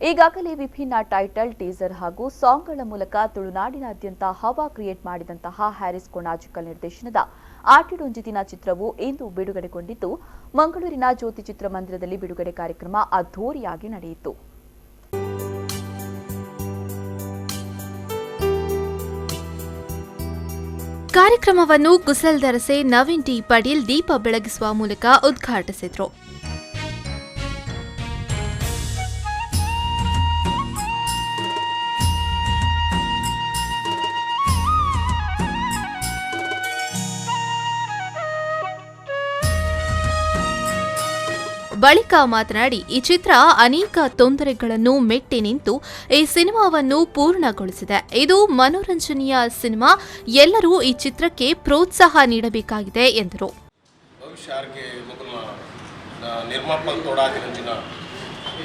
ಈಗಾಗಲೇ ವಿಭಿನ್ನ title, teaser ಹಾಗೂ ಸಾಂಗ್ಗಳ ಮೂಲಕ ತುಳುನಾಡಿನಾದ್ಯಂತ ಹವಾ ಕ್ರಿಯೇಟ್ ಮಾಡಿದಂತಹ ಹ್ಯಾರಿಸ್ ಕೊಣಾಜಿಕಲ್ ನಿರ್ದೇಶನದ ಆಟಿಡೊಂಜಿ ದಿನ ಚಿತ್ರವು ಇಂದು ಬಿಡುಗಡೆಗೊಂಡಿದ್ದು, ಮಂಗಳೂರಿನ ಜ್ಯೋತಿ ಚಿತ್ರಮಂದಿರದಲ್ಲಿ ಬಿಡುಗಡೆ ಕಾರ್ಯಕ್ರಮ ಅದ್ಧೂರಿಯಾಗಿ ನಡೆಯಿತು. ಕಾರ್ಯಕ್ರಮವನ್ನು ಕುಸಲ್ ದರಸೆ ನವೀನ್ ಟಿ ಪಾಟೀಲ್ ದೀಪ ಬೆಳಗಿಸುವ ಮೂಲಕ ಉದ್ಘಾಟಿಸಿದರು. ಬಳಿಕ ಮಾತನಾಡಿ, ಈ ಚಿತ್ರ ಅನೇಕ ತೊಂದರೆಗಳನ್ನು ಮೆಟ್ಟಿ ನಿಂತು ಈ ಸಿನಿಮಾವನ್ನು ಪೂರ್ಣಗೊಳಿಸಿದೆ. ಇದು ಮನೋರಂಜನೆಯ ಸಿನಿಮಾ. ಎಲ್ಲರೂ ಈ ಚಿತ್ರಕ್ಕೆ ಪ್ರೋತ್ಸಾಹ ನೀಡಬೇಕಾಗಿದೆ ಎಂದರು. ನಿರ್ಮಾಪಕ ತೋಡಾದಿನ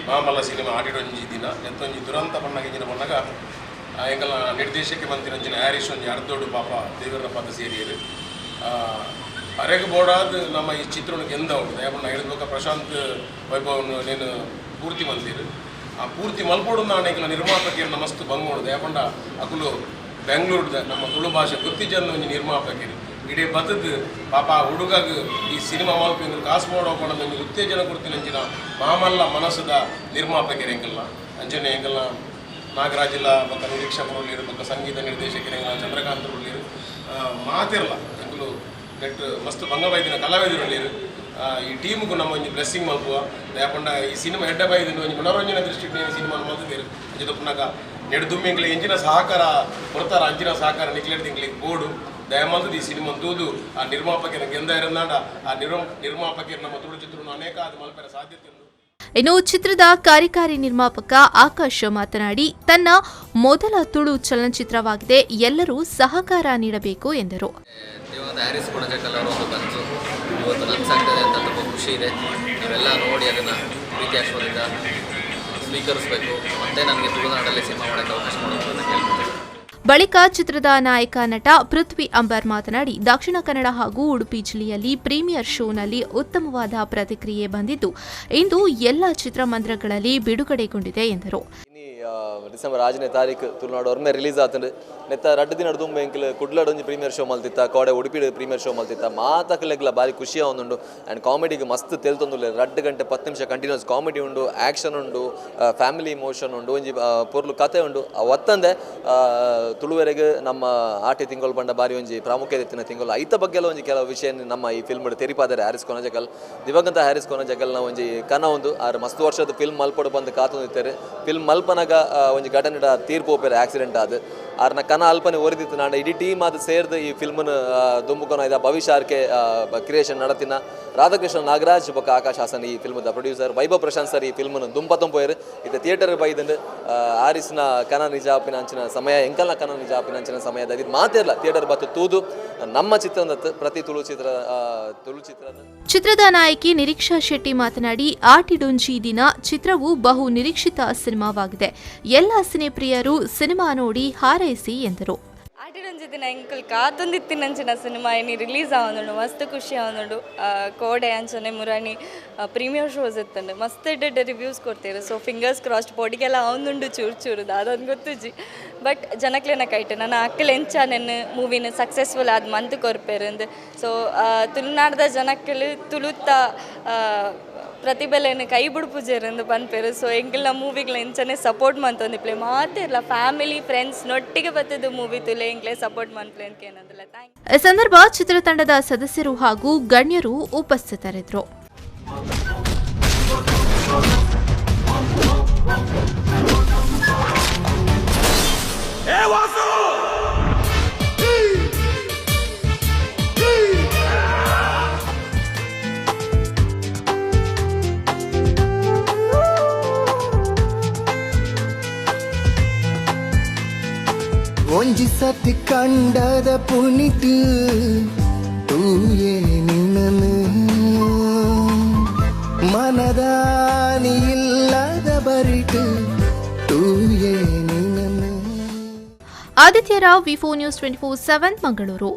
ಮಾಮಲ್ಲ ಸಿನಿಮಾ ಆಡಿಡೊಂಜಿ ದಿನ ಎಂತೊಂಜಿ ದುರಂತ ಬಣ್ಣಗಿನ ಬಣ್ಣಗ ಎಂಕಲ ನಿರ್ದೇಶಕ ಬಂತಿನಂಚಿನ ಹ್ಯಾರಿಸ್ ಒಂಜಿ ಅರ್ಧೋಡು ಪಾಪ ದೇವರ ಪದ ಸೇರಿಯರು ಅರೆಗೆ ಬೋಡಾದ ನಮ್ಮ ಈ ಚಿತ್ರಕ್ಕೆ ಎಂದ ಉಂಟು ಯಾಕಂದ್ರೆ ಹೇಳಿದ್ಬೇಕ ಪ್ರಶಾಂತ್ ವೈಭವನು ನೇನು ಪೂರ್ತಿ ಮಂದಿರು ಆ ಪೂರ್ತಿ ಮಲ್ಪೋಡು ನಾಣೆಗಳ ನಿರ್ಮಾಪಕಿಯರನ್ನ ಮಸ್ತ್ ಬಂಗೋಡು ಯಾಕಂಡ ಅಕುಲು ಬೆಂಗಳೂರದ ನಮ್ಮ ತುಳು ಭಾಷೆ ಗೊತ್ತಿಜನ್ನ ಒಂಜಿ ನಿರ್ಮಾಪಕಿರು ಇಡೀ ಬತ್ತದ ಪಾಪ ಹುಡುಗಾಗ ಈ ಸಿನಿಮಾ ಮಲ್ಪಿಂದ್ರೆ ಕಾಸು ಮಾಡೋಕೊಂಡ ಒಂದು ಉತ್ತೇಜನ ಕೊಡ್ತೀನಂಚಿನ ಮಾಮಲ್ಲ ಮನಸ್ಸದ ನಿರ್ಮಾಪಕರು ಹೆಂಗಲ್ಲ ಅಂಚನೆ ಹೆಂಗಲ್ಲ ನಾಗರಾಜಿಲ್ಲ ಬಕ್ಕ ನಿರೀಕ್ಷಕರು ಬಕ್ಕ ಸಂಗೀತ ನಿರ್ದೇಶಕರು ಹೆಂಗಲ್ಲ ಚಂದ್ರಕಾಂತರು ಮಾತಿರಲ್ಲ ಹೆಂಗಲು ನೆಟ್ ಮಸ್ತ್ ಬಂಗಬೈದಿನ ಕಲಾವಿದರು ಈ ಟೀಮ್ಗೂ ನಮ್ಮ ಒಂದು ಬ್ಲೆಸ್ಸಿಂಗ್ ಮಲ್ಪುವ ಯಾಕೊಂಡ ಈ ಸಿನಿಮಾ ಹೆಡ್ಡ ಬೈದಿನ ಒಂದು ಮನೋರಂಜನೆ ದೃಷ್ಟಿಗೆ ಸಿನಿಮಾ ಮಲ್ತಿದ್ದೀರು ಅಂಚೆ ತಪ್ಪನಾಗ ನೆಡ್ದುಮ್ಮಿಂಗ್ಲಿ ಎಂಚಿನ ಸಹಕಾರ ಕೊಡ್ತಾರ ಅಂಚಿನ ಸಹಕಾರ ನಿಕ್ಲೆಡ್ ತಿಂಗ್ಳಿಗೆ ಬೋರ್ಡು ದಯಮಲ್ತದ ಈ ಸಿನಿಮಾ ತೂದು ಆ ನಿರ್ಮಾಪಕರ ಗೆಂದ ಇರಂದಾಂಡ ಆ ನಿರ್ಮಾಪಕರು ನಮ್ಮ ತುಳು ಚಿತ್ರವನ್ನು ಅನೇಕ ಅದು ಮಲ್ಪರ ಸಾಧ್ಯತೆ. ಇನ್ನು ಚಿತ್ರದ ಕಾರ್ಯಕಾರಿ ನಿರ್ಮಾಪಕ ಆಕಾಶ್ ಮಾತನಾಡಿ, ತನ್ನ ಮೊದಲ ತುಳು ಚಲನಚಿತ್ರವಾಗಿದೆ, ಎಲ್ಲರೂ ಸಹಕಾರ ನೀಡಬೇಕು ಎಂದರು. ಹ್ಯಾರಿಸ್ ಕೊಣಾಜಿಕಲ್ ಅವರ ಒಂದು ಕನಸು ಇವತ್ತು ನನಸಾಗ್ತದೆ ಅಂತ ತುಂಬ ಖುಷಿ ಇದೆ. ನೀವೆಲ್ಲ ನೋಡಿ ಅದನ್ನು ಪ್ರೀತಿ ಆಶ್ವಾದಿಂದ ಸ್ವೀಕರಿಸಬೇಕು. ಮತ್ತೆ ನನಗೆ ತುಳುನಾಡಲ್ಲಿ ಸಿನಿಮಾ ಮಾಡೋಕ್ಕೆ ಅವಕಾಶ ಮಾಡೋದು ಅಂತ ಕೇಳ್ತೀನಿ. ಬಳಿಕ ಚಿತ್ರದ ನಾಯಕ ನಟ ಪೃಥ್ವಿ ಅಂಬರ್ ಮಾತನಾಡಿ, ದಕ್ಷಿಣ ಕನ್ನಡ ಹಾಗೂ ಉಡುಪಿ ಜಿಲ್ಲೆಯಲ್ಲಿ ಪ್ರೀಮಿಯರ್ ಶೋನಲ್ಲಿ ಉತ್ತಮವಾದ ಪ್ರತಿಕ್ರಿಯೆ ಬಂದಿದ್ದು, ಇಂದು ಎಲ್ಲ ಚಿತ್ರಮಂದಿರಗಳಲ್ಲಿ ಬಿಡುಗಡೆಗೊಂಡಿದೆ ಎಂದರು. ಡಿಸೆಂಬರ್ 6ನೇ ತಾರೀಕು ತುಳುನಾಡು ಒಮ್ಮೆ ರಿಲೀಸ್ ಆತಂಡು ನೆತ್ತ 2 ದಿನ ದುಂಬ ಎಂಕಲ್ ಕುಡ್ಲಾಡ್ ಒಂಜಿ ಪ್ರೀಮಿಯರ್ ಶೋ ಮಲ್ತಿತ್ತ, ಕೋಡೆ ಉಡುಪಿ ಪ್ರೀಮಿಯರ್ ಶೋ ಮಲ್ತಿತ್ತ. ಮಾತಕ್ಲೆಗ್ಲ ಬಾರಿ ಖುಷಿ ಆವೊಂದುಂಡು ಆ್ಯಂಡ್ ಕಾಮಿಡಿಗೆ ಮಸ್ತ್ ತೆಲ್ತೊಂದುಲ್ಲೆ 2 ಗಂಟೆ 10 ನಿಮಿಷ ಕಂಟಿನ್ಯೂಸ್ ಕಾಮಿಡಿ ಉಂಡು, ಆ್ಯಕ್ಷನ್ ಉಂಡು, ಫ್ಯಾಮಿಲಿ ಇಮೋಷನ್ ಉಂಡು, ಒಂಜಿ ಪೊರ್ಲು ಕತೆ ಉಂಡು. ಒತ್ತಂದೆ ತುಳುವರೆಗೆ ನಮ್ಮ ಆಟೆ ತಿಂಗಳು ಬಂಡ ಬಾರಿ ಒಂಜಿ ಪ್ರಾಮುಖ್ಯತೆ ಇತ್ತಿನ ತಿಂಗಳು ಐತ ಬಗ್ಗೆಲ್ಲ ಒಂಜಿ ಕೆಲವು ವಿಷಯ ನಮ್ಮ ಈ ಫಿಲ್ಮ್ ತೆರಿಪಾದರೆ ಹ್ಯಾರಿಸ್ ಕೊಣಾಜಿಕಲ್ ದಿವಂಗತ ಹ್ಯಾರಿಸ್ ಕೊಣಾಜಿಕಲ್ನ ಒಂಜಿ ಕನ ಒಂದು ಆರು ಮಸ್ತ್ ವರ್ಷದ ಫಿಲ್ಮ್ ಮಲ್ಪಡು ಬಂದು ಕಾತೊಂದಿತ್ತಾರೆ. ಫಿಲ್ಮ್ ಮಲ್ಪನಾಗ ಒಂಜಿ ಘಟನೆ ತೀರ್ಪು ಹೋಗ್ತಾರೆ ಆಕ್ಸಿಡೆಂಟ್ ಆದ ಆರ್ನ ಕನ ಅಲ್ಪನೆ ಒರಿದಿತ್ತು. ನಾನು ಇಡೀ ಟೀಮ್ ಅದು ಸೇರಿದು ಈ ಫಿಲ್ಮನ್ನು ದುಂಬುಕೊನ ಇದ ಭವಿಷ್ಯಕ್ಕೆ ಕ್ರಿಯೇಷನ್ ನಡತಿನ ರಾಧಾಕೃಷ್ಣ ನಾಗರಾಜ್ ಬೊಕ್ಕ ಆಕಾಶ್ ಹಾಸನ್ ಈ ಫಿಲ್ಮದ ಪ್ರೊಡ್ಯೂಸರ್, ವೈಭವ್ ಪ್ರಶಾಂತ್ ಸರ್ ಈ ಫಿಲ್ಮನ್ನು ದುಂಪತೊಂಪೋಯರು ಇದು ಥಿಯೇಟರ್ ಬೈದಂಡು ಆರಿಸ್ನ ಕನ ನಿಜಾಪಿನ ಅಂಚಿನ ಸಮಯ ಎಂಕಲ್ನ ಕನ ನಿಜಾಪಿನ ಅಂಚಿನ ಸಮಯದ ಇದು ಮಾತಿರಲ್ಲ ಥಿಯೇಟರ್ ಬತ್ತು ತೂದು ನಮ್ಮ ಚಿತ್ರದ ಪ್ರತಿ ತುಳು ಚಿತ್ರ. ಚಿತ್ರದ ನಾಯಕಿ ನಿರೀಕ್ಷಾ ಶೆಟ್ಟಿ ಮಾತನಾಡಿ, ಆಟಿಡೊಂಜಿ ದಿನ ಚಿತ್ರವು ಬಹು ನಿರೀಕ್ಷಿತ ಸಿನಿಮಾವಾಗಿದೆ. ಎಲ್ಲ ಸಿನಿಪ್ರಿಯರು ಸಿನಿಮಾ ನೋಡಿ ಹಾರೈಸಿ ಎಂದರು. ಆಟಿಡೊಂಜಿ ದಿನ ಎಂಕಲ್ ಕಾತೊಂದಿತ್ತಿನಂಚಿನ ಸಿನಿಮಾ ಏನಿ ರಿಲೀಸ್ ಆವೊಂದುಂಡು ಮಸ್ತ್ ಖುಷಿ ಆವೊಂದುಂಡು. ಕೋಡೆ ಅಂಚನೆ ಮುರಾಣಿ ಪ್ರೀಮಿಯರ್ ಶೋಸ್ ಇತ್ತಂಡು ಮಸ್ತ್ ಎಡ್ಡೆ ರಿವ್ಯೂಸ್ ಕೊಡ್ತೀರು. ಸೊ ಫಿಂಗರ್ಸ್ ಕ್ರಾಸ್ಡ್ ಬಾಡಿಗೆಲ್ಲ ಆವೊಂದುಂಡು ಚೂರು ಅದೊಂದು ಗೊತ್ತುಜಿ. ಬಟ್ ಜನಕ್ಲೆನ ಕೈಟೆ ನನ್ನ ಅಕ್ಕಲ್ ಎಂಚ ನೆನ್ನು ಮೂವಿನ ಸಕ್ಸಸ್ಫುಲ್ ಆದ ಮಂತ್ ಕೊರ್ಪೇರಂದು. ಸೊ ತುಳುನಾಡದ ಜನಕ್ಕಲು ತುಳುತ್ತ ಪ್ರತಿಭೆಯನ್ನು ಕೈ ಬಿಡ್ಪುಜೇರಂದು ಪನ್ಪೇರು. ಸೊ ಎಂಕಲ್ನ ಮೂವಿಗಳ ಎಂಚನೆ ಸಪೋರ್ಟ್ ಮಂತೊಂದಿಪ್ಲೆ ಮಾತಿರಲ್ಲ ಫ್ಯಾಮಿಲಿ ಫ್ರೆಂಡ್ಸ್ ನೊಟ್ಟಿಗೆ ಬರ್ತದ್ದು ಮೂವಿ ತುಲೆ ಎಂಕ್ಲೆ ಸಪೋರ್ಟ್ ಮನ್ಪ್ಲೆ ಅಂತ ಏನಂದಿಲ್ಲ. ಈ ಸಂದರ್ಭ ಚಿತ್ರತಂಡದ ಸದಸ್ಯರು ಹಾಗೂ ಗಣ್ಯರು ಉಪಸ್ಥಿತರಿದ್ದರು. ಒಂಜಿ ಸತಿ ಕಂಡದ ಪುಣಿತು ತೂಯೇ ನಿನ್ನನು ಮನದಾನಿ ಇಲ್ಲದ ಬರಿಟು ತೂಯೇ ನಿನ್ನನು. ಆದಿತ್ಯ ರಾವ್, ವಿ4 ನ್ಯೂಸ್ 24/7 ಮಂಗಳೂರು.